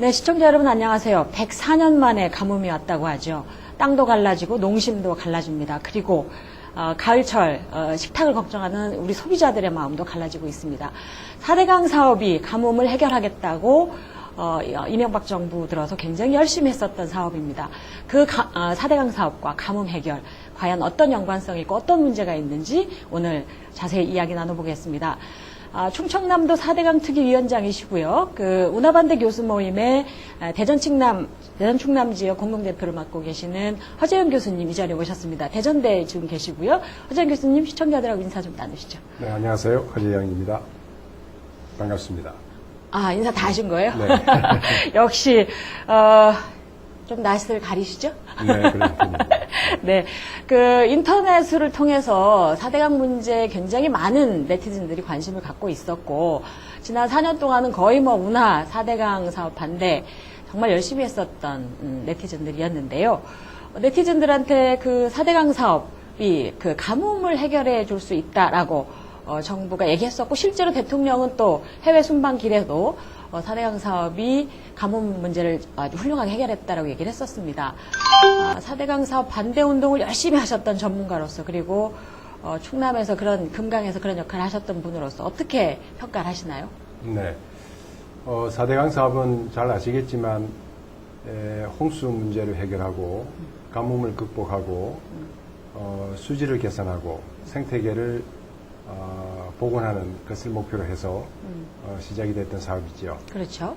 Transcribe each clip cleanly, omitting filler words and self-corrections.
네, 시청자 여러분 안녕하세요. 104년 만에 가뭄이 왔다고 하죠. 땅도 갈라지고 농심도 갈라집니다. 그리고 가을철 식탁을 걱정하는 우리 소비자들의 마음도 갈라지고 있습니다. 4대강 사업이 가뭄을 해결하겠다고 이명박 정부 들어서 굉장히 열심히 했었던 사업입니다. 그 4대강 사업과 가뭄 해결 과연 어떤 연관성이 있고 어떤 문제가 있는지 오늘 자세히 이야기 나눠보겠습니다. 충청남도 4대강 특위위원장이시고요. 운하반대 교수 모임의 대전 충남 지역 공동대표를 맡고 계시는 허재영 교수님 이 자리에 오셨습니다. 대전대에 지금 계시고요. 허재영 교수님 시청자들하고 인사 좀 나누시죠. 네, 안녕하세요. 허재영입니다. 반갑습니다. 인사 다 하신 거예요? 네. 역시 좀 낯을 가리시죠? 네, 그런 편입니다. 네, 인터넷을 통해서 4대강 문제에 굉장히 많은 네티즌들이 관심을 갖고 있었고, 지난 4년 동안은 거의 운하 4대강 사업 반대 정말 열심히 했었던 네티즌들이었는데요. 네티즌들한테 4대강 사업이 가뭄을 해결해 줄 수 있다라고 정부가 얘기했었고, 실제로 대통령은 또 해외 순방 길에도 4대강 사업이 가뭄 문제를 아주 훌륭하게 해결했다라고 얘기를 했었습니다. 4대강 사업 반대 운동을 열심히 하셨던 전문가로서, 그리고 충남에서 금강에서 그런 역할을 하셨던 분으로서 어떻게 평가를 하시나요? 네. 4대강 사업은 잘 아시겠지만 홍수 문제를 해결하고 가뭄을 극복하고 수질을 개선하고 생태계를 복원하는 것을 목표로 해서 시작이 됐던 사업이죠. 그렇죠.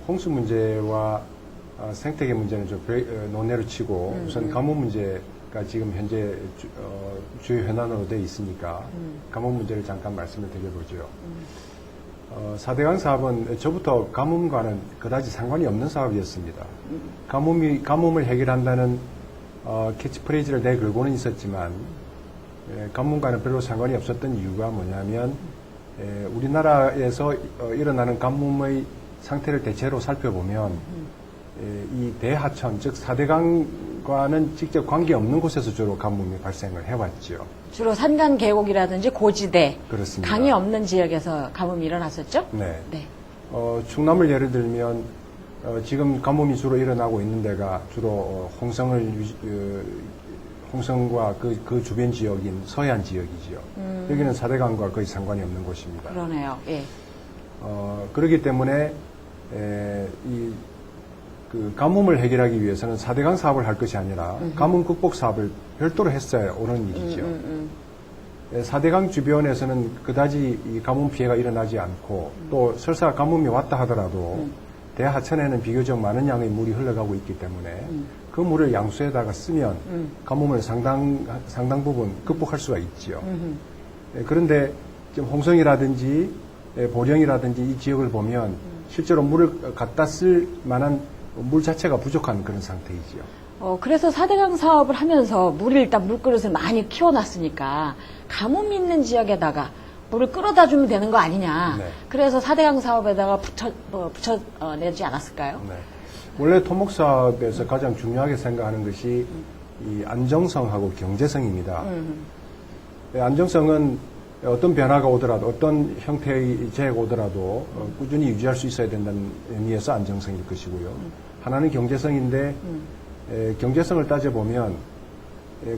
홍수 문제와 생태계 문제는 좀 논외로 치고 우선 가뭄 문제가 지금 현재 주요 현안으로 되어 있으니까 가뭄 문제를 잠깐 말씀을 드려보죠. 4대강 사업은 저부터 가뭄과는 그다지 상관이 없는 사업이었습니다. 가뭄을 해결한다는 캐치프레이즈를 내걸고는 있었지만 가뭄과는 별로 상관이 없었던 이유가 뭐냐면 우리나라에서 일어나는 가뭄의 상태를 대체로 살펴보면 이 대하천, 즉 4대강과는 직접 관계없는 곳에서 주로 가뭄이 발생을 해왔죠. 주로 산간 계곡이라든지 고지대, 그렇습니다. 강이 없는 지역에서 가뭄이 일어났었죠? 네. 네. 충남을 예를 들면 지금 가뭄이 주로 일어나고 있는 데가 주로 홍성과 그 주변 지역인 서해안 지역이죠. 여기는 4대강과 거의 상관이 없는 곳입니다. 그러네요. 예. 그렇기 때문에 가뭄을 해결하기 위해서는 4대강 사업을 할 것이 아니라 가뭄 극복 사업을 별도로 했어야 옳은 일이죠. 4대강 주변에서는 그다지 이 가뭄 피해가 일어나지 않고 또 설사 가뭄이 왔다 하더라도 대하천에는 비교적 많은 양의 물이 흘러가고 있기 때문에 그 물을 양수에다가 쓰면 가뭄을 상당 부분 극복할 수가 있죠. 그런데 지금 홍성이라든지 보령이라든지 이 지역을 보면 실제로 물을 갖다 쓸 만한 물 자체가 부족한 그런 상태이지요. 그래서 4대강 사업을 하면서 일단 물그릇을 많이 키워놨으니까 가뭄 있는 지역에다가 물을 끌어다 주면 되는 거 아니냐. 네. 그래서 4대강 사업에다가 붙여내지 않았을까요? 네. 원래 토목 사업에서 가장 중요하게 생각하는 것이 이 안정성하고 경제성입니다. 안정성은 어떤 변화가 오더라도 어떤 형태의 재해가 오더라도 꾸준히 유지할 수 있어야 된다는 의미에서 안정성일 것이고요. 하나는 경제성인데 경제성을 따져보면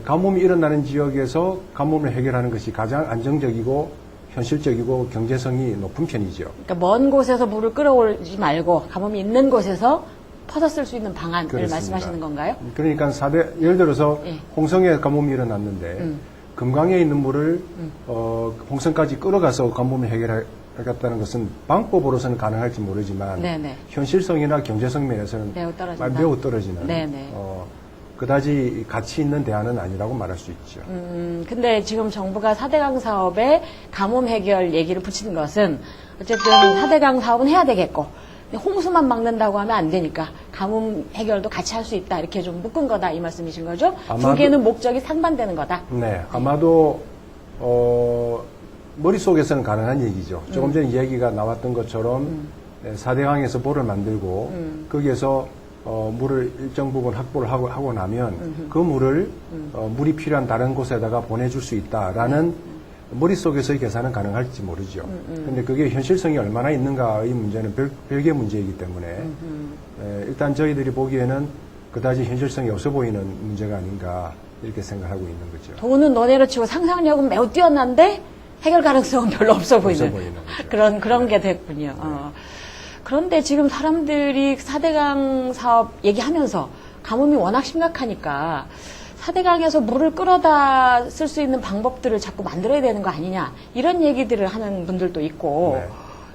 가뭄이 일어나는 지역에서 가뭄을 해결하는 것이 가장 안정적이고 현실적이고 경제성이 높은 편이죠. 그러니까 먼 곳에서 물을 끌어올리지 말고 가뭄이 있는 곳에서 퍼서 쓸 수 있는 방안을 그렇습니다. 말씀하시는 건가요? 그러니까 예를 들어서 홍성에 가뭄이 일어났는데 금강에 있는 물을 홍성까지 끌어가서 가뭄을 해결하겠다는 것은 방법으로서는 가능할지 모르지만 네네. 현실성이나 경제성 면에서는 매우 떨어지는 네네. 그다지 가치 있는 대안은 아니라고 말할 수 있죠. 근데 지금 정부가 4대강 사업에 가뭄 해결 얘기를 붙이는 것은 어쨌든 4대강 사업은 해야 되겠고 홍수만 막는다고 하면 안 되니까 가뭄 해결도 같이 할 수 있다 이렇게 좀 묶은 거다 이 말씀이신 거죠? 두 개는 목적이 상반되는 거다. 네, 아마도 머릿속에서는 가능한 얘기죠. 조금 전에 이야기가 나왔던 것처럼 4대강에서 보를 만들고 거기에서 물을 일정 부분 확보를 하고 나면 그 물을 물이 필요한 다른 곳에다가 보내줄 수 있다라는 머릿속에서의 계산은 가능할지 모르죠. 근데 그게 현실성이 얼마나 있는가의 문제는 별개의 문제이기 때문에 일단 저희들이 보기에는 그다지 현실성이 없어 보이는 문제가 아닌가 이렇게 생각하고 있는 거죠. 돈은 너네로 치고 상상력은 매우 뛰어난데 해결 가능성은 별로 없어 보이는 거죠. 그런 게 됐군요. 그런데 지금 사람들이 4대강 사업 얘기하면서 가뭄이 워낙 심각하니까 4대강에서 물을 끌어다 쓸 수 있는 방법들을 자꾸 만들어야 되는 거 아니냐 이런 얘기들을 하는 분들도 있고 네.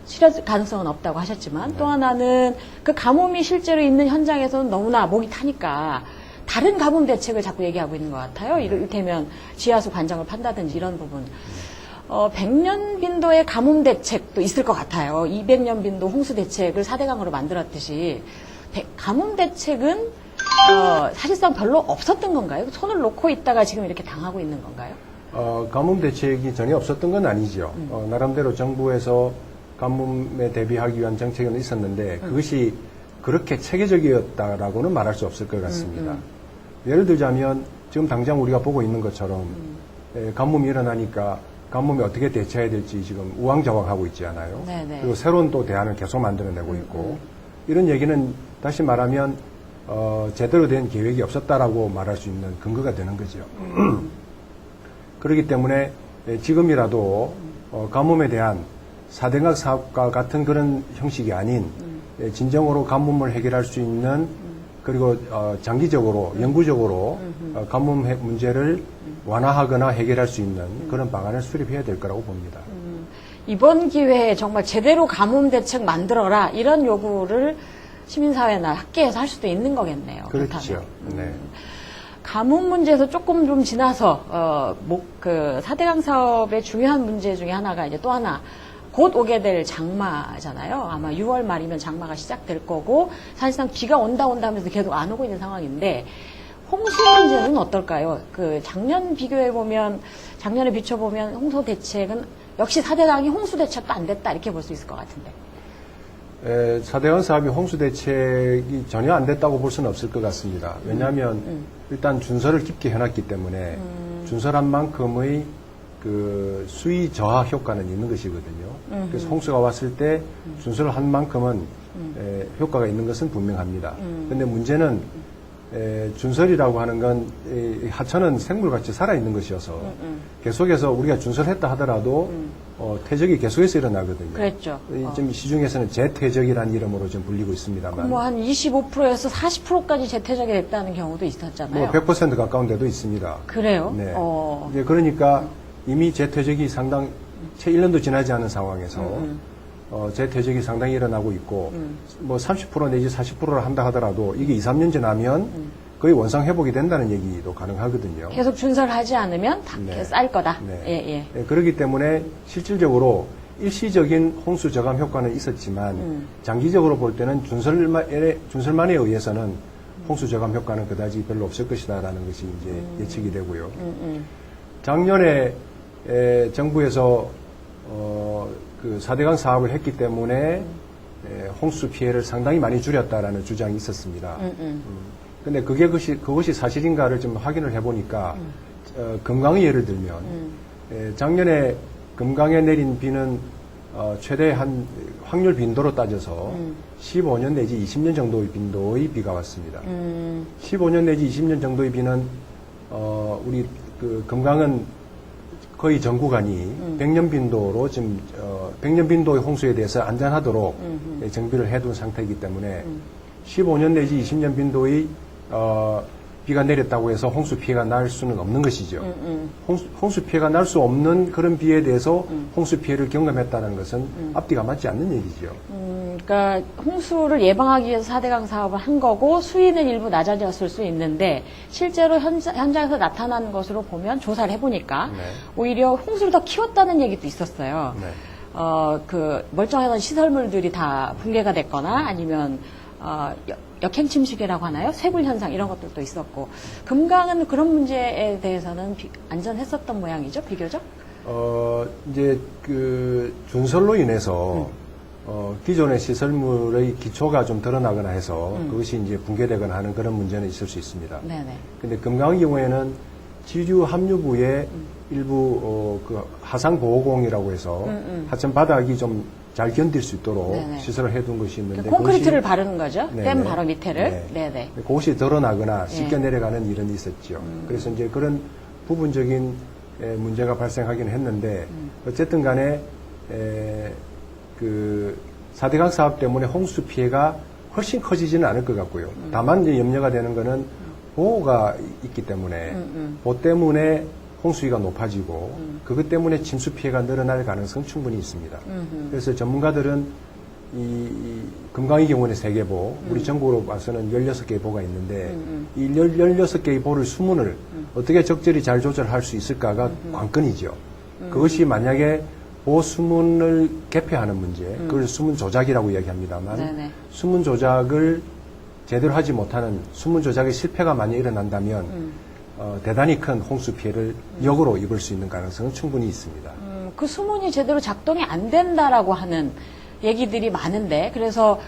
실현 가능성은 없다고 하셨지만 또 하나는 그 가뭄이 실제로 있는 현장에서는 너무나 목이 타니까 다른 가뭄 대책을 자꾸 얘기하고 있는 것 같아요. 이를테면 지하수 관정을 판다든지 이런 부분. 100년 빈도의 가뭄 대책도 있을 것 같아요. 200년 빈도 홍수 대책을 4대강으로 만들었듯이 가뭄 대책은 사실상 별로 없었던 건가요? 손을 놓고 있다가 지금 이렇게 당하고 있는 건가요? 가뭄 대책이 전혀 없었던 건 아니죠. 나름대로 정부에서 가뭄에 대비하기 위한 정책은 있었는데 그것이 그렇게 체계적이었다라고는 말할 수 없을 것 같습니다. 예를 들자면 지금 당장 우리가 보고 있는 것처럼 가뭄이 일어나니까 가뭄에 어떻게 대처해야 될지 지금 우왕좌왕하고 있지 않아요. 네네. 그리고 새로운 또 대안을 계속 만들어내고 있고 이런 얘기는 다시 말하면 제대로 된 계획이 없었다라고 말할 수 있는 근거가 되는 거죠. 그렇기 때문에 지금이라도 가뭄에 대한 4대강 사업과 같은 그런 형식이 아닌 진정으로 가뭄을 해결할 수 있는 그리고 장기적으로 영구적으로 가뭄 문제를 완화하거나 해결할 수 있는 그런 방안을 수립해야 될 거라고 봅니다. 이번 기회에 정말 제대로 가뭄 대책 만들어라 이런 요구를 시민사회나 학계에서 할 수도 있는 거겠네요. 그렇죠. 네. 가뭄 문제에서 조금 좀 지나서 그 4대강 사업의 중요한 문제 중에 하나가 이제 또 하나 곧 오게 될 장마잖아요. 아마 6월 말이면 장마가 시작될 거고 사실상 비가 온다 하면서 계속 안 오고 있는 상황인데 홍수 문제는 어떨까요? 그 작년에 비춰보면 홍수 대책은 역시 4대강이 홍수 대책도 안 됐다 이렇게 볼 수 있을 것 같은데. 4대강 사업이 홍수 대책이 전혀 안 됐다고 볼 수는 없을 것 같습니다. 왜냐하면 일단 준설을 깊게 해놨기 때문에 준설한 만큼의 그 수위 저하 효과는 있는 것이거든요. 그래서 홍수가 왔을 때 준설을 한 만큼은 효과가 있는 것은 분명합니다. 그런데 문제는 준설이라고 하는 건 하천은 생물같이 살아있는 것이어서 계속해서 우리가 준설했다 하더라도 퇴적이 계속해서 일어나거든요. 그랬죠. 좀 시중에서는 재퇴적이라는 이름으로 좀 불리고 있습니다만. 뭐 한 25%에서 40%까지 재퇴적이 됐다는 경우도 있었잖아요. 뭐 100% 가까운 데도 있습니다. 그래요? 네. 이제 그러니까 이미 재퇴적이 채 1년도 지나지 않은 상황에서 재퇴적이 상당히 일어나고 있고 뭐 30% 내지 40%를 한다 하더라도 이게 2, 3년 지나면 거의 원상 회복이 된다는 얘기도 가능하거든요. 계속 준설하지 않으면 다 쌓일 거다. 네. 예. 그렇기 때문에 실질적으로 일시적인 홍수 저감 효과는 있었지만 장기적으로 볼 때는 준설만에 의해서는 홍수 저감 효과는 그다지 별로 없을 것이다라는 것이 이제 예측이 되고요. 작년에 정부에서 그 4대강 사업을 했기 때문에 홍수 피해를 상당히 많이 줄였다라는 주장이 있었습니다. 근데 그것이 사실인가를 좀 확인을 해보니까 금강의 예를 들면 작년에 금강에 내린 비는 최대 한 확률 빈도로 따져서 15년 내지 20년 정도의 빈도의 비가 왔습니다. 15년 내지 20년 정도의 비는 우리 그 금강은 거의 전 구간이 100년 빈도로 지금 100년 빈도의 홍수에 대해서 안전하도록 정비를 해둔 상태이기 때문에 15년 내지 20년 빈도의 비가 내렸다고 해서 홍수 피해가 날 수는 없는 것이죠. 홍수 피해가 날 수 없는 그런 비에 대해서 홍수 피해를 경험했다는 것은 앞뒤가 맞지 않는 얘기죠. 그러니까 홍수를 예방하기 위해서 4대강 사업을 한 거고 수위는 일부 낮아졌을 수 있는데 실제로 현장에서 나타난 것으로 보면 조사를 해보니까 오히려 홍수를 더 키웠다는 얘기도 있었어요. 그 멀쩡하던 시설물들이 다 붕괴가 됐거나 아니면 역행 침식이라고 하나요? 쇄불 현상 이런 것들도 있었고 금강은 그런 문제에 대해서는 안전했었던 모양이죠, 비교적? 이제 그 준설로 인해서 기존의 시설물의 기초가 좀 드러나거나 해서 그것이 이제 붕괴되거나 하는 그런 문제는 있을 수 있습니다. 네네. 근데 금강의 경우에는 지류 합류부에 일부 그 하상보호공이라고 해서 하천 바닥이 좀 잘 견딜 수 있도록 네네. 시설을 해둔 것이 있는데 콘크리트를 바르는 거죠. 네네. 댐 바로 밑에를. 네. 네네. 그것이 드러나거나 네. 씻겨 내려가는 일은 있었죠. 그래서 이제 그런 부분적인 문제가 발생하긴 했는데 어쨌든 간에 그 4대강 사업 때문에 홍수 피해가 훨씬 커지지는 않을 것 같고요. 다만 이제 염려가 되는 거는 보호가 있기 때문에 보호 때문에 홍수위가 높아지고 그것 때문에 침수 피해가 늘어날 가능성 충분히 있습니다. 그래서 전문가들은 이 금강의 경우는 3개 보, 우리 전국으로 봐서는 16개의 보가 있는데 이 16개의 보를 수문을 어떻게 적절히 잘 조절할 수 있을까가 관건이죠. 그것이 만약에 보호 수문을 개폐하는 문제, 그걸 수문 조작이라고 이야기합니다만 네네. 수문 조작을 제대로 하지 못하는 수문 조작의 실패가 만약 일어난다면 대단히 큰 홍수 피해를 역으로 입을 수 있는 가능성은 충분히 있습니다. 그 수문이 제대로 작동이 안 된다라고 하는 얘기들이 많은데, 그래서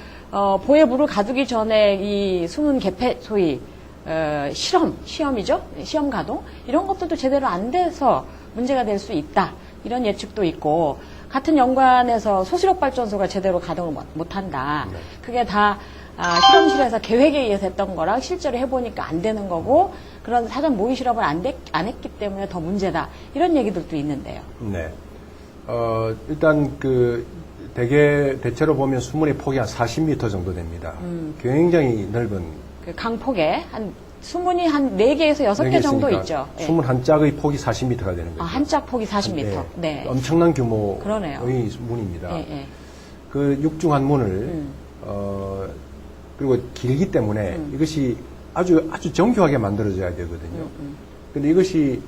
보에 물을 가두기 전에 이 수문 개폐 소위 시험이죠, 시험 가동 이런 것들도 제대로 안 돼서 문제가 될 수 있다 이런 예측도 있고, 같은 연관에서 소시력 발전소가 제대로 가동을 못한다. 네. 그게 다 실험실에서 계획에 의해서 했던 거랑 실제로 해보니까 안 되는 거고, 그런 사전 모의 실험을 안 했기 때문에 더 문제다 이런 얘기들도 있는데요. 네. 일단 대체로 보면 수문의 폭이 한 40m 정도 됩니다. 굉장히 넓은. 그 강폭에 수문이 한 4개에서 6개 정도 있죠. 예. 수문 한 짝의 폭이 40m가 되는 거죠. 한 짝 폭이 40m. 네. 엄청난 규모의 그러네요. 문입니다. 예, 예. 그 육중한 문을 그리고 길기 때문에 이것이 아주 정교하게 만들어져야 되거든요. 근데 이것이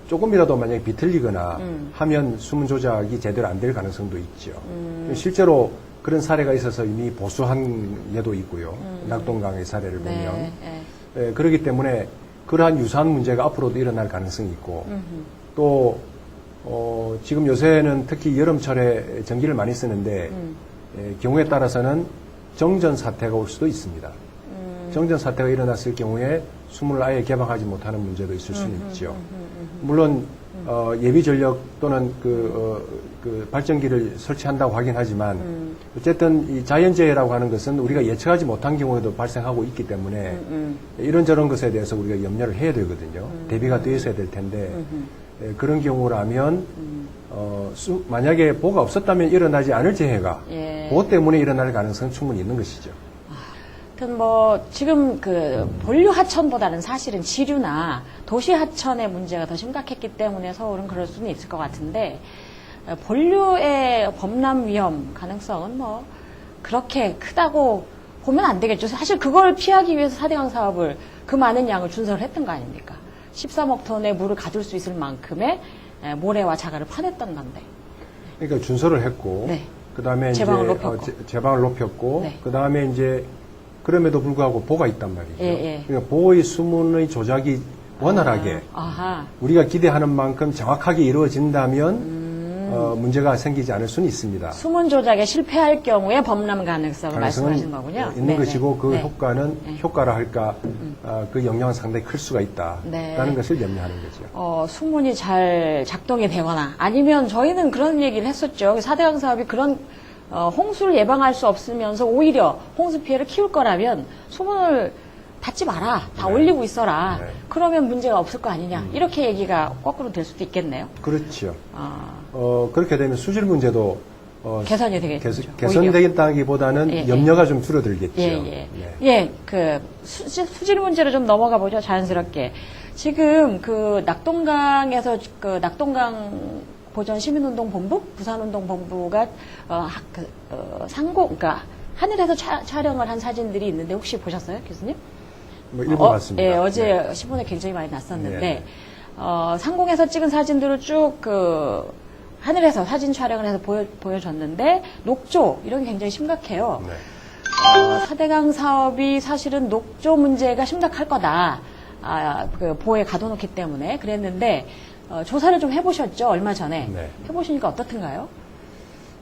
조금이라도 만약에 비틀리거나 하면 수문 조작이 제대로 안 될 가능성도 있죠. 실제로 그런 사례가 있어서 이미 보수한 예도 있고요. 낙동강의 사례를 보면. 네, 네. 그렇기 때문에 그러한 유사한 문제가 앞으로도 일어날 가능성이 있고 또 지금 요새는 특히 여름철에 전기를 많이 쓰는데 경우에 따라서는 정전 사태가 올 수도 있습니다. 정전 사태가 일어났을 경우에 수문을 아예 개방하지 못하는 문제도 있을 수는 있죠. 물론 예비 전력 또는 그 발전기를 설치한다고 하긴 하지만 어쨌든 이 자연재해라고 하는 것은 우리가 예측하지 못한 경우에도 발생하고 있기 때문에 이런저런 것에 대해서 우리가 염려를 해야 되거든요. 대비가 되어 있어야 될 텐데 그런 경우라면 만약에 보호가 없었다면 일어나지 않을 재해가 예. 보호 때문에 일어날 가능성은 충분히 있는 것이죠. 하여튼 지금 본류 하천보다는 사실은 지류나 도시 하천의 문제가 더 심각했기 때문에 서울은 그럴 수는 있을 것 같은데, 본류의 범람 위험 가능성은 그렇게 크다고 보면 안 되겠죠. 사실 그걸 피하기 위해서 4대강 사업을 그 많은 양을 준설을 했던 거 아닙니까? 13억 톤의 물을 가둘 수 있을 만큼의 모래와 자갈을 파냈던 건데. 그러니까 준설을 했고, 네. 그 다음에 제방을 이제 높였고. 제방을 높였고, 네. 그 다음에 이제 그럼에도 불구하고 보가 있단 말이죠. 예, 예. 그러니까 보의 수문의 조작이 원활하게 아하. 우리가 기대하는 만큼 정확하게 이루어진다면 문제가 생기지 않을 수는 있습니다. 수문 조작에 실패할 경우에 범람 가능성을 가능성은 말씀하시는 거군요. 있는 네네. 것이고 그 네. 효과는 효과라 할까 그 영향은 상당히 클 수가 있다라는 네. 것을 염려하는 거죠. 수문이 잘 작동이 되거나 아니면 저희는 그런 얘기를 했었죠. 4대강 사업이 그런 홍수를 예방할 수 없으면서 오히려 홍수 피해를 키울 거라면 수문을 닫지 마라. 다 네. 올리고 있어라. 네. 그러면 문제가 없을 거 아니냐. 이렇게 얘기가 거꾸로 될 수도 있겠네요. 그렇죠. 그렇게 되면 수질 문제도 개선이 되겠죠. 개선되겠다기보다는 예, 예. 염려가 좀 줄어들겠죠. 예. 네. 수질 문제로 좀 넘어가 보죠. 자연스럽게. 지금 낙동강에서 낙동강 보전 시민운동본부, 부산운동본부가 그러니까 하늘에서 촬영을 한 사진들이 있는데 혹시 보셨어요, 교수님? 일부 봤습니다. 예, 어제 네. 신문에 굉장히 많이 났었는데 네. 상공에서 찍은 사진들을 쭉 하늘에서 사진 촬영을 해서 보여줬는데 녹조 이런 게 굉장히 심각해요. 네. 4대강 사업이 사실은 녹조 문제가 심각할 거다. 보호에 가둬놓기 때문에 그랬는데 조사를 좀 해보셨죠? 얼마 전에. 네. 해보시니까 어떻든가요?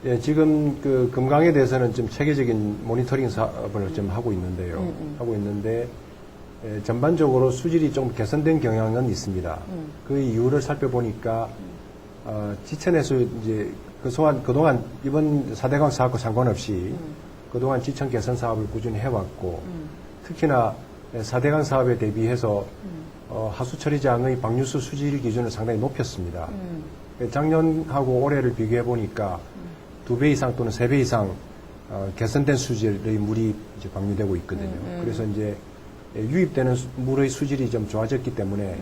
예, 지금 금강에 대해서는 좀 체계적인 모니터링 사업을 좀 하고 있는데요. 하고 있는데 전반적으로 수질이 좀 개선된 경향은 있습니다. 그 이유를 살펴보니까 지천에서 이제 그동안 이번 4대강 사업과 상관없이 그동안 지천 개선 사업을 꾸준히 해왔고 특히나 4대강 사업에 대비해서 하수 처리장의 방류수 수질 기준을 상당히 높였습니다. 작년하고 올해를 비교해 보니까 2배 이상 또는 3배 이상 개선된 수질의 물이 이제 방류되고 있거든요. 그래서 이제 유입되는 물의 수질이 좀 좋아졌기 때문에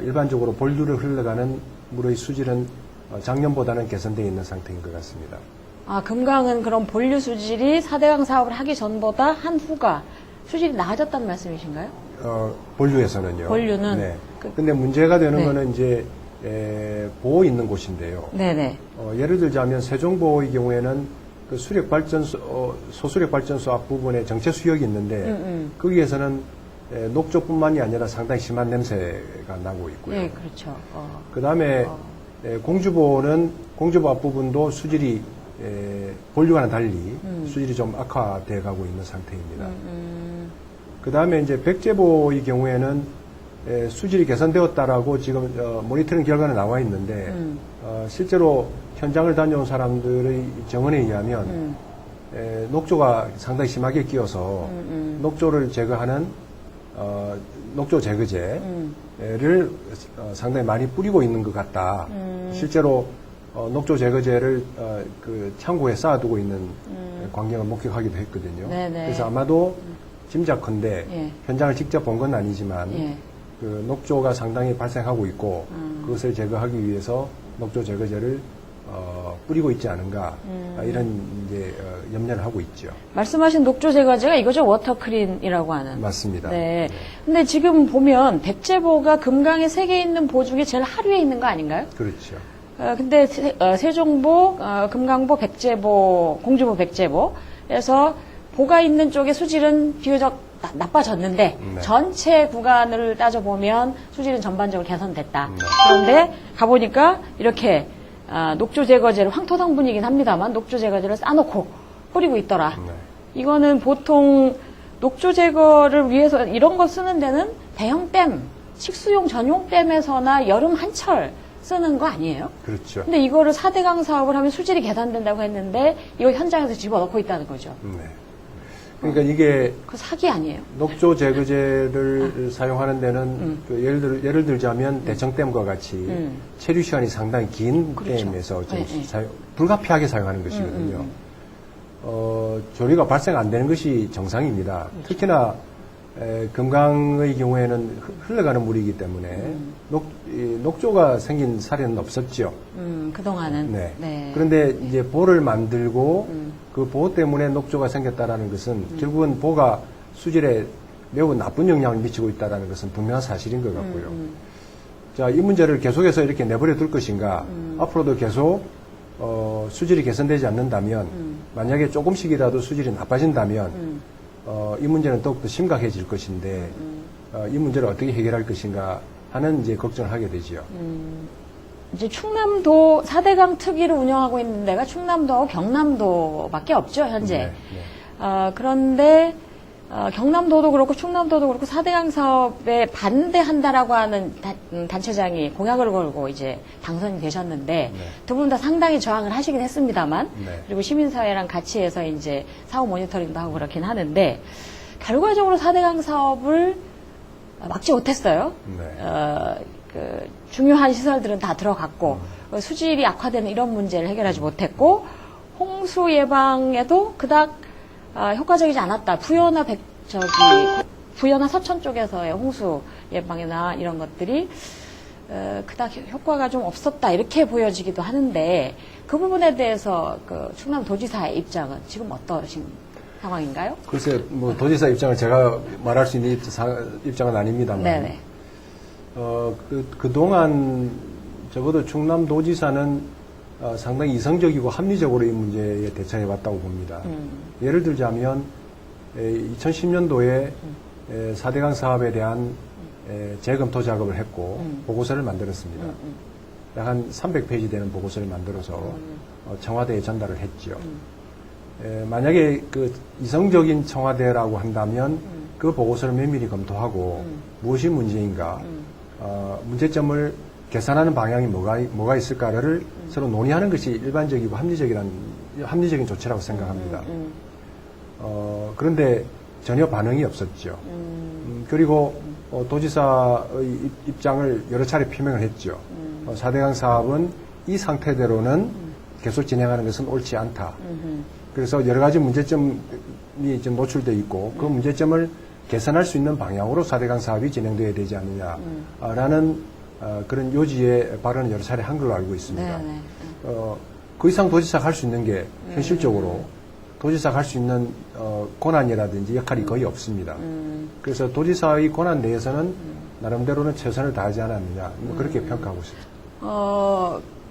일반적으로 본류를 흘러가는 물의 수질은 작년보다는 개선되어 있는 상태인 것 같습니다. 아, 금강은 그럼 본류 수질이 4대강 사업을 하기 전보다 한 후가 수질이 나아졌다는 말씀이신가요? 본류에서는요. 본류는? 네. 근데 문제가 되는 네. 거는 이제 보호 있는 곳인데요. 네네. 예를 들자면 세종보호의 경우에는 그 수력발전소, 소수력발전소 앞부분에 정체 수역이 있는데 거기에서는 녹조뿐만이 아니라 상당히 심한 냄새가 나고 있고요. 네, 그렇죠. 그 다음에 공주보 앞부분도 수질이 본류와는 달리 수질이 좀 악화돼 가고 있는 상태입니다. 그 다음에 이제 백제보의 경우에는 수질이 개선되었다라고 지금 모니터링 결과는 나와 있는데 실제로 현장을 다녀온 사람들의 정언에 의하면 녹조가 상당히 심하게 끼어서 녹조를 제거하는 녹조 제거제를 상당히 많이 뿌리고 있는 것 같다. 실제로 녹조 제거제를 그 창고에 쌓아두고 있는 광경을 목격하기도 했거든요. 네네. 그래서 아마도 짐작컨대 예. 현장을 직접 본 건 아니지만 예. 그 녹조가 상당히 발생하고 있고 그것을 제거하기 위해서 녹조 제거제를 뿌리고 있지 않은가 이런 이제 염려를 하고 있죠. 말씀하신 녹조 제거제가 이거죠? 워터크린이라고 하는. 맞습니다. 네. 근데 지금 보면 백제보가 금강에 3개 있는 보 중에 제일 하류에 있는 거 아닌가요? 그렇죠. 근데 세종보, 금강보, 백제보, 공주보, 백제보에서 보가 있는 쪽의 수질은 비교적 나빠졌는데 네. 전체 구간을 따져보면 수질은 전반적으로 개선됐다. 네. 그런데 가보니까 이렇게 녹조 제거제를 황토성분이긴 합니다만 녹조 제거제를 싸놓고 뿌리고 있더라. 네. 이거는 보통 녹조 제거를 위해서 이런 거 쓰는 데는 대형 댐, 식수용 전용 댐에서나 여름 한철 쓰는 거 아니에요? 그렇죠. 근데 이거를 4대강 사업을 하면 수질이 개선된다고 했는데 이거 현장에서 집어넣고 있다는 거죠. 네. 그러니까 이게 그 사기 아니에요? 녹조 제거제를 사용하는 데는 그 예를 들자면 대청댐과 같이 체류 시간이 상당히 긴 그렇죠. 댐에서 좀 네, 네. 불가피하게 사용하는 것이거든요. 조리가 발생 안 되는 것이 정상입니다. 그렇죠. 특히나 금강의 경우에는 흘러가는 물이기 때문에 녹조가 생긴 사례는 없었죠. 그동안은. 네. 네. 그런데 이제 보를 만들고 그 보 때문에 녹조가 생겼다라는 것은 결국은 보가 수질에 매우 나쁜 영향을 미치고 있다라는 것은 분명한 사실인 것 같고요. 자, 이 문제를 계속해서 이렇게 내버려 둘 것인가, 앞으로도 계속 수질이 개선되지 않는다면, 만약에 조금씩이라도 수질이 나빠진다면, 이 문제는 더욱더 심각해질 것인데, 이 문제를 어떻게 해결할 것인가 하는 이제 걱정을 하게 되지요. 이제 충남도 4대강 특위를 운영하고 있는 데가 충남도하고 경남도밖에 없죠, 현재. 네, 네. 그런데 경남도도 그렇고 충남도도 그렇고 4대강 사업에 반대한다라고 하는 단체장이 공약을 걸고 이제 당선이 되셨는데 네. 두 분 다 상당히 저항을 하시긴 했습니다만 네. 그리고 시민사회랑 같이 해서 이제 사후 모니터링도 하고 그렇긴 하는데 결과적으로 4대강 사업을 막지 못했어요. 네. 그 중요한 시설들은 다 들어갔고 수질이 악화되는 이런 문제를 해결하지 못했고 홍수 예방에도 그닥 효과적이지 않았다. 부여나 서천 쪽에서의 홍수 예방이나 이런 것들이 그닥 효과가 좀 없었다 이렇게 보여지기도 하는데 그 부분에 대해서 그 충남도지사의 입장은 지금 어떠신 상황인가요? 글쎄, 뭐 도지사 입장을 제가 말할 수 있는 입장은 아닙니다만. 네네. 그동안 적어도 충남도지사는 상당히 이성적이고 합리적으로 이 문제에 대처해 왔다고 봅니다. 예를 들자면 2010년도에 4대강 사업에 대한 재검토 작업을 했고 보고서를 만들었습니다. 약 한 300페이지 되는 보고서를 만들어서 청와대에 전달을 했죠. 만약에 그 이성적인 청와대라고 한다면 그 보고서를 면밀히 검토하고 무엇이 문제인가, 문제점을 개선하는 방향이 뭐가 있을까를 서로 논의하는 것이 일반적이고 합리적인 조치라고 생각합니다. 그런데 전혀 반응이 없었죠. 그리고 도지사의 입장을 여러 차례 표명을 했죠. 4대강 사업은 이 상태대로는 계속 진행하는 것은 옳지 않다. 그래서 여러 가지 문제점이 좀 노출되어 있고 그 문제점을 개선할 수 있는 방향으로 4대강 사업이 진행되어야 되지 않느냐라는 그런 요지의 발언을 여러 차례 한 걸로 알고 있습니다. 그 이상 도지사가 할 수 있는 게 현실적으로 도지사가 할 수 있는 권한이라든지 역할이 거의 없습니다. 그래서 도지사의 권한 내에서는 나름대로는 최선을 다하지 않았느냐 그렇게 평가하고 있습니다.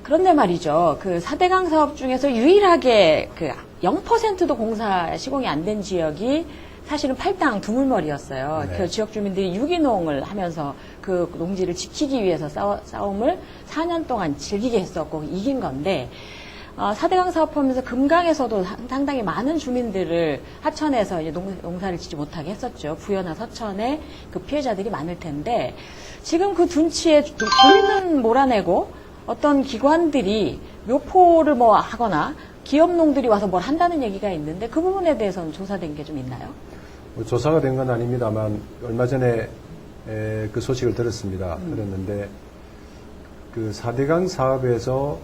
그런데 말이죠. 그 4대강 사업 중에서 유일하게 그 0%도 공사 시공이 안 된 지역이 사실은 팔당 두물머리였어요. 네. 그 지역 주민들이 유기농을 하면서 그 농지를 지키기 위해서 싸움을 4년 동안 즐기게 했었고 이긴 건데 4대강 사업하면서 금강에서도 상당히 많은 주민들을 하천에서 이제 농사를 짓지 못하게 했었죠. 부여나 서천에 그 피해자들이 많을 텐데 지금 그 둔치에 돈은 몰아내고 어떤 기관들이 묘포를 뭐 하거나 기업농들이 와서 뭘 한다는 얘기가 있는데 그 부분에 대해서는 조사된 게 좀 있나요? 조사가 된 건 아닙니다만 얼마 전에 그 소식을 들었습니다. 들었는데 그 4대강 사업에서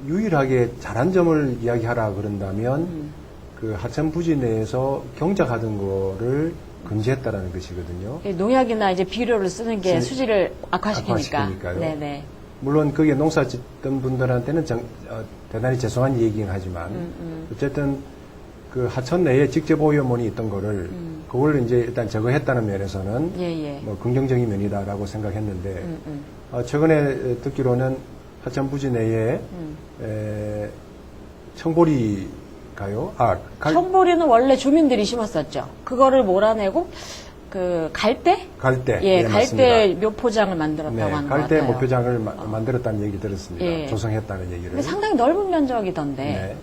유일하게 잘한 점을 이야기하라 그런다면 그 하천 부지 내에서 경작하던 거를 금지했다라는 것이거든요. 농약이나 이제 비료를 쓰는 게 수질을 악화시키니까. 악화시키니까요. 네네. 물론 거기에 농사 짓던 분들한테는 대단히 죄송한 얘기긴 하지만 어쨌든 그 하천 내에 직접 오염원이 있던 거를 그걸 이제 일단 제거했다는 면에서는 예. 뭐 긍정적인 면이다라고 생각했는데 최근에 듣기로는 하천 부지 내에 청보리가요? 청보리는 원래 주민들이 심었었죠. 그거를 몰아내고 그 갈대? 갈대. 예, 네, 갈대 묘포장을 만들었다고 하는 것 같아요. 갈대 묘포장을 만들었다는 얘기 들었습니다. 예. 조성했다는 얘기를. 근데 상당히 넓은 면적이던데. 네.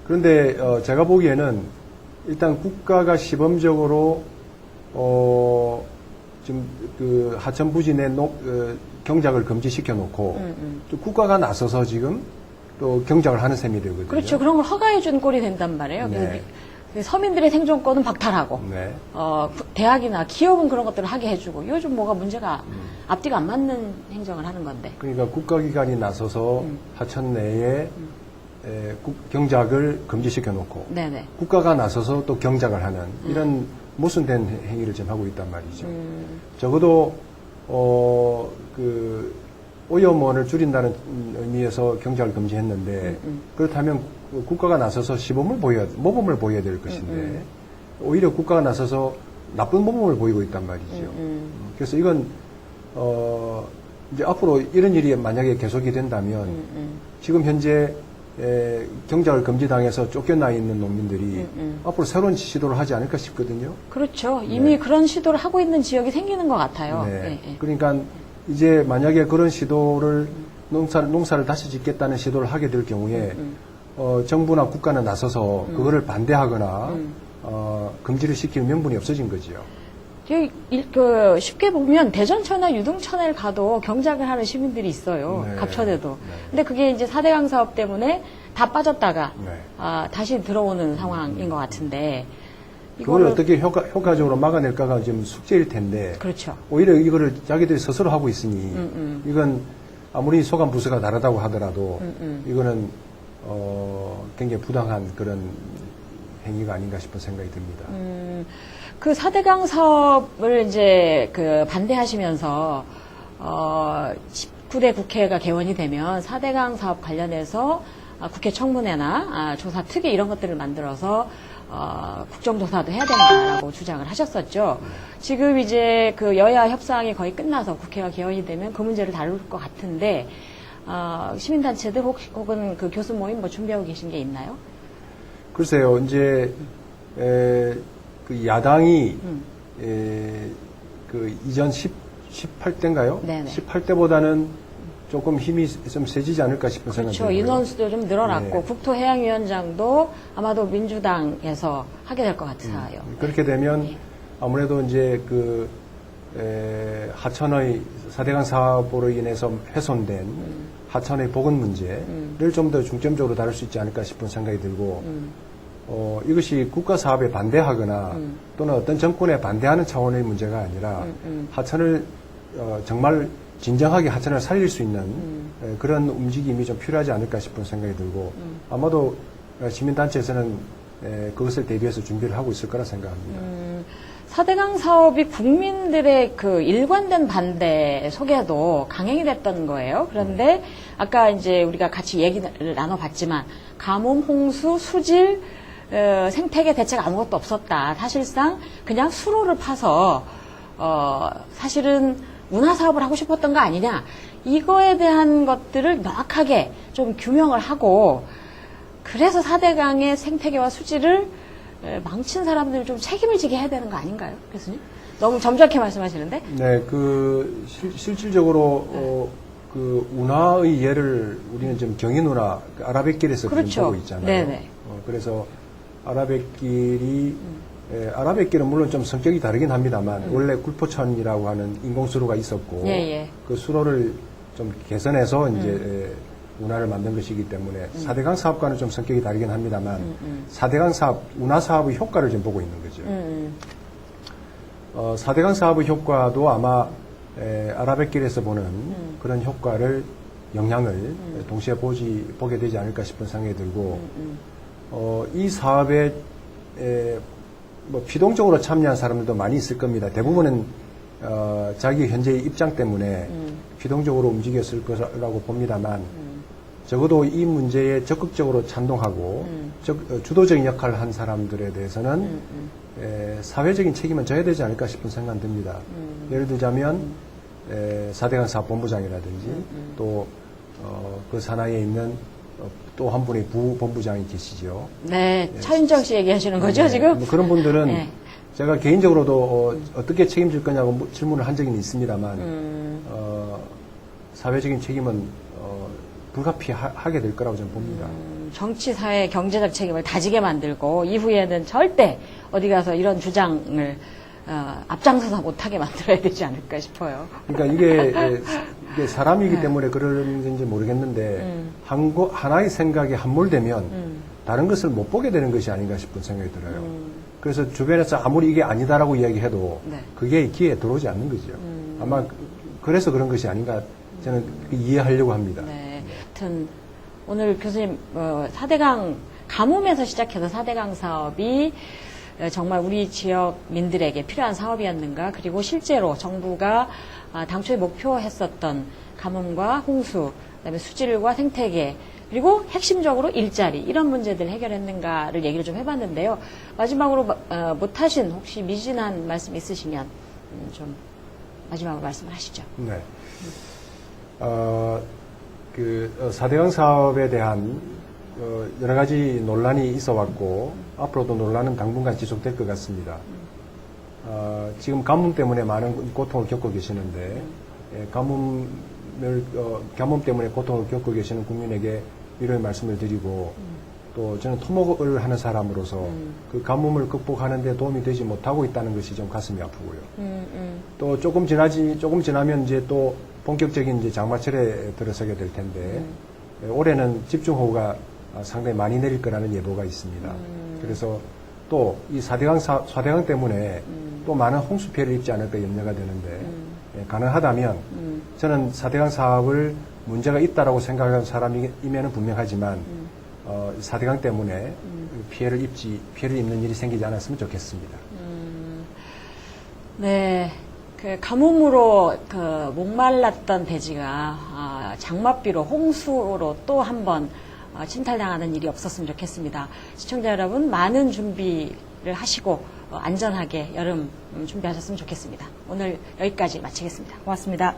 그런데 제가 보기에는 일단 국가가 시범적으로 지금 그 하천 부지 내 경작을 금지시켜 놓고 또 국가가 나서서 지금 또 경작을 하는 셈이 되거든요. 그렇죠. 그런 걸 허가해 준 꼴이 된단 말이에요. 네. 서민들의 생존권은 박탈하고 네. 대학이나 기업은 그런 것들을 하게 해주고 요즘 뭐가 문제가 앞뒤가 안 맞는 행정을 하는 건데. 그러니까 국가기관이 나서서 하천 내에 경작을 금지시켜 놓고 네네. 국가가 나서서 또 경작을 하는 이런 모순된 행위를 지금 하고 있단 말이죠. 적어도 그 오염원을 줄인다는 의미에서 경작을 금지했는데 그렇다면 국가가 나서서 모범을 보여야 될 것인데 오히려 국가가 나서서 나쁜 모범을 보이고 있단 말이죠. 그래서 이건 이제 앞으로 이런 일이 만약에 계속이 된다면 지금 현재 경작을 금지당해서 쫓겨나 있는 농민들이 앞으로 새로운 시도를 하지 않을까 싶거든요. 그렇죠. 이미 네. 그런 시도를 하고 있는 지역이 생기는 것 같아요. 네. 예. 그러니까 이제 만약에 그런 시도를 농사를 다시 짓겠다는 시도를 하게 될 경우에 정부나 국가는 나서서 그거를 반대하거나 금지를 시킬 명분이 없어진 거지요. 쉽게 보면 대전천하 유등천을 가도 경작을 하는 시민들이 있어요. 네. 갑천에도. 네. 근데 그게 이제 4대강 사업 때문에 다 빠졌다가 네. 다시 들어오는 상황인 것 같은데. 그걸 어떻게 효과적으로 막아낼까가 지금 숙제일 텐데. 그렇죠. 오히려 이거를 자기들이 스스로 하고 있으니 이건 아무리 소관 부서가 다르다고 하더라도 이거는 굉장히 부당한 그런 행위가 아닌가 싶은 생각이 듭니다. 그 4대강 사업을 이제 그 반대하시면서 19대 국회가 개원이 되면 4대강 사업 관련해서 국회 청문회나 조사 특위 이런 것들을 만들어서 국정조사도 해야 된다라고 주장을 하셨었죠. 지금 이제 그 여야 협상이 거의 끝나서 국회가 개원이 되면 그 문제를 다룰 것 같은데 시민단체들 혹은 그 교수 모임 뭐 준비하고 계신 게 있나요? 글쎄요, 이제 그 야당이 그 이전 18대인가요? 네네. 18대보다는 조금 힘이 좀 세지지 않을까 싶은 생각이 그렇죠. 들고요. 인원수도 좀 늘어났고 네. 국토해양위원장도 아마도 민주당에서 하게 될 것 같아요. 그렇게 되면 아무래도 이제 하천의 4대강 사업으로 인해서 훼손된 하천의 복원 문제를 좀 더 중점적으로 다룰 수 있지 않을까 싶은 생각이 들고, 이것이 국가 사업에 반대하거나 또는 어떤 정권에 반대하는 차원의 문제가 아니라 하천을 정말 진정하게 하천을 살릴 수 있는 그런 움직임이 좀 필요하지 않을까 싶은 생각이 들고, 아마도 시민단체에서는 그것을 대비해서 준비를 하고 있을 거라 생각합니다. 4대강 사업이 국민들의 그 일관된 반대 속에도 강행이 됐던 거예요. 그런데 아까 이제 우리가 같이 얘기를 나눠봤지만 가뭄, 홍수, 수질, 생태계 대책 아무것도 없었다. 사실상 그냥 수로를 파서 사실은 운하 사업을 하고 싶었던 거 아니냐. 이거에 대한 것들을 명확하게 좀 규명을 하고, 그래서 4대강의 생태계와 수질을 망친 사람들이 좀 책임을 지게 해야 되는 거 아닌가요, 교수님? 너무 점잖게 말씀하시는데? 네, 실질적으로 운하의 예를 우리는 지금 경인운하, 아라뱃길에서 그렇죠. 지금 보고 있잖아요. 네네. 그래서 아라뱃길은 물론 좀 성격이 다르긴 합니다만 원래 굴포천이라고 하는 인공수로가 있었고, 예. 그 수로를 좀 개선해서 이제 운하를 만든 것이기 때문에 4대강 사업과는 좀 성격이 다르긴 합니다만 4대강 사업, 운하 사업의 효과를 좀 보고 있는 거죠. 4대강 사업의 효과도 아마 아라뱃길에서 보는 그런 효과를, 영향을 동시에 보게 되지 않을까 싶은 생각이 들고, 이 사업에 뭐 피동적으로 참여한 사람들도 많이 있을 겁니다. 대부분은 자기 현재의 입장 때문에 피동적으로 움직였을 거라고 봅니다만, 적어도 이 문제에 적극적으로 찬동하고 주도적인 역할을 한 사람들에 대해서는 사회적인 책임은 져야 되지 않을까 싶은 생각이 듭니다. 예를 들자면 4대강 사업본부장이라든지 또 그 산하에 있는 또 한 분의 부본부장이 계시죠. 네, 차윤정 씨 얘기하시는 거죠, 지금? 뭐 그런 분들은 제가 개인적으로도 어떻게 책임질 거냐고 질문을 한 적은 있습니다만 사회적인 책임은 불가피하게 될 거라고 저는 봅니다. 정치, 사회, 경제적 책임을 다지게 만들고 이후에는 절대 어디 가서 이런 주장을 앞장서서 못하게 만들어야 되지 않을까 싶어요. 그러니까 이게 사람이기 때문에 그런지 모르겠는데 하나의 생각에 함몰되면 다른 것을 못 보게 되는 것이 아닌가 싶은 생각이 들어요. 그래서 주변에서 아무리 이게 아니다라고 이야기해도 그게 귀에 들어오지 않는 거죠. 아마 그래서 그런 것이 아닌가 저는 이해하려고 합니다. 네. 하여튼 오늘 교수님 4대강 가뭄에서 시작해서 4대강 사업이 정말 우리 지역민들에게 필요한 사업이었는가, 그리고 실제로 정부가 당초에 목표했었던 가뭄과 홍수, 그다음에 수질과 생태계, 그리고 핵심적으로 일자리, 이런 문제들 해결했는가를 얘기를 좀 해봤는데요. 마지막으로 못하신 혹시 미진한 말씀 있으시면 좀 마지막으로 말씀을 하시죠. 네. 4대강 사업에 대한 여러 가지 논란이 있어 왔고 앞으로도 논란은 당분간 지속될 것 같습니다. 지금 가뭄 때문에 많은 고통을 겪고 계시는데 가뭄 때문에 고통을 겪고 계시는 국민에게 위로의 말씀을 드리고, 또 저는 토목을 하는 사람으로서 그 가뭄을 극복하는 데 도움이 되지 못하고 있다는 것이 좀 가슴이 아프고요. 또 조금 지나면 이제 또 본격적인 이제 장마철에 들어서게 될 텐데 올해는 집중호우가 상당히 많이 내릴 거라는 예보가 있습니다. 그래서 또 이 4대강 때문에 또 많은 홍수 피해를 입지 않을까 염려가 되는데 가능하다면 저는 4대강 사업을 문제가 있다라고 생각하는 사람이면 분명하지만 4대강 때문에 피해를 입는 일이 생기지 않았으면 좋겠습니다. 네. 그 가뭄으로 목말랐던 대지가 장맛비로, 홍수로 또 한 번 침탈당하는 일이 없었으면 좋겠습니다. 시청자 여러분, 많은 준비를 하시고 안전하게 여름 준비하셨으면 좋겠습니다. 오늘 여기까지 마치겠습니다. 고맙습니다.